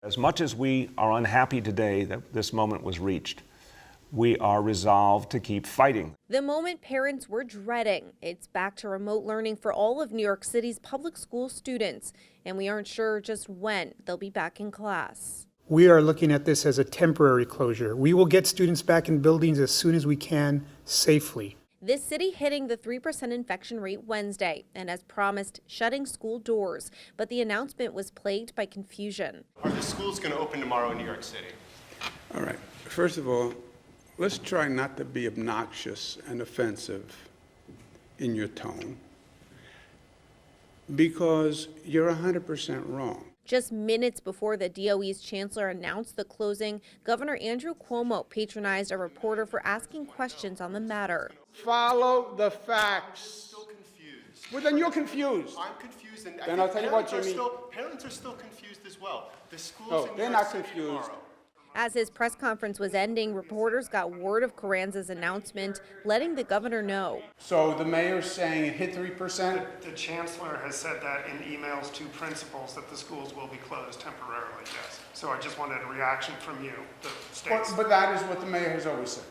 As much as we are unhappy today that this moment was reached, we are resolved to keep fighting. The moment parents were dreading. It's back to remote learning for all of New York City's public school students, and we aren't sure just when they'll be back in class. We are looking at this as a temporary closure. We will get students back in buildings as soon as we can, safely. This city hitting the 3% infection rate Wednesday and as promised shutting school doors. But the announcement was plagued by confusion. Are the schools going to open tomorrow in New York City? All right. First of all, let's try not to be obnoxious and offensive in your tone, because you're 100% wrong. Just minutes before the DOE's chancellor announced the closing, Governor Andrew Cuomo patronized a reporter for asking questions on the matter. Follow the facts. I'm still confused. Well, then you're confused. I'm confused, and Then I'll tell you what, Jimmy. Parents are still confused as well. The schools No, in New they're York not City confused. tomorrow. As his press conference was ending, reporters got word of Carranza's announcement, letting the governor know. So the mayor's saying it hit 3%? The chancellor has said that in emails to principals that the schools will be closed temporarily, yes. So I just wanted a reaction from you, the state's. But that is what the mayor has always said.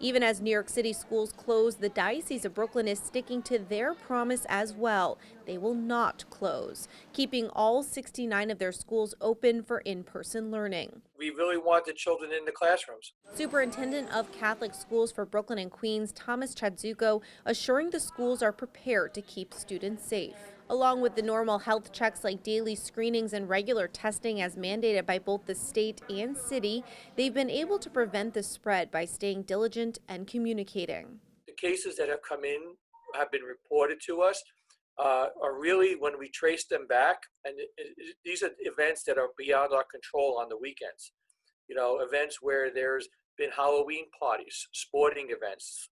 Even as New York City schools close, the Diocese of Brooklyn is sticking to their promise as well. They will not close, keeping all 69 of their schools open for in-person learning. We really want the children in the classrooms. Superintendent of Catholic Schools for Brooklyn and Queens, Thomas Chadzuko, assuring the schools are prepared to keep students safe. Along with the normal health checks like daily screenings and regular testing as mandated by both the state and city, they've been able to prevent the spread by staying diligent and communicating. The cases that have come in have been reported to us are really, when we trace them back, and these are events that are beyond our control on the weekends. You know, events where there's been Halloween parties, sporting events,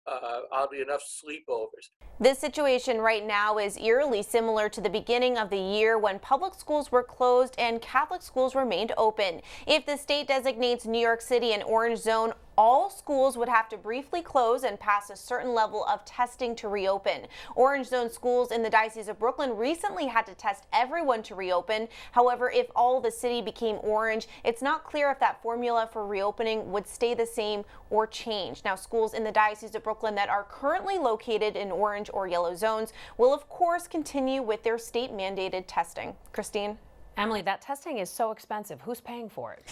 oddly enough, sleepovers. This situation right now is eerily similar to the beginning of the year when public schools were closed and Catholic schools remained open. If the state designates New York City an orange zone, all schools would have to briefly close and pass a certain level of testing to reopen. Orange zone schools in the Diocese of Brooklyn recently had to test everyone to reopen. However, if all the city became orange, it's not clear if that formula for reopening would stay the same or change. Now, schools in the Diocese of Brooklyn that are currently located in orange or yellow zones will, of course, continue with their state-mandated testing. Christine? Emily, that testing is so expensive. Who's paying for it?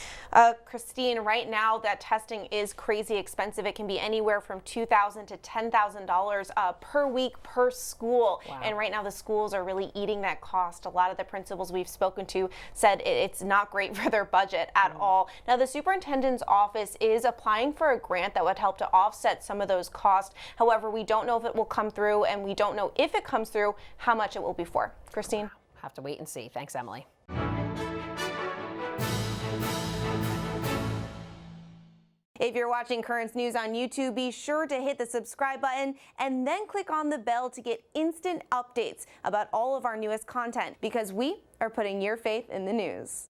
Christine, right now that testing is crazy expensive. It can be anywhere from $2,000 to $10,000 per week per school. Wow. And right now the schools are really eating that cost. A lot of the principals we've spoken to said it's not great for their budget at all. Now the superintendent's office is applying for a grant that would help to offset some of those costs. However, we don't know if it will come through, and we don't know if it comes through how much it will be for. Christine? Have to wait and see. Thanks, Emily. If you're watching Currents News on YouTube, be sure to hit the subscribe button and then click on the bell to get instant updates about all of our newest content, because we are putting your faith in the news.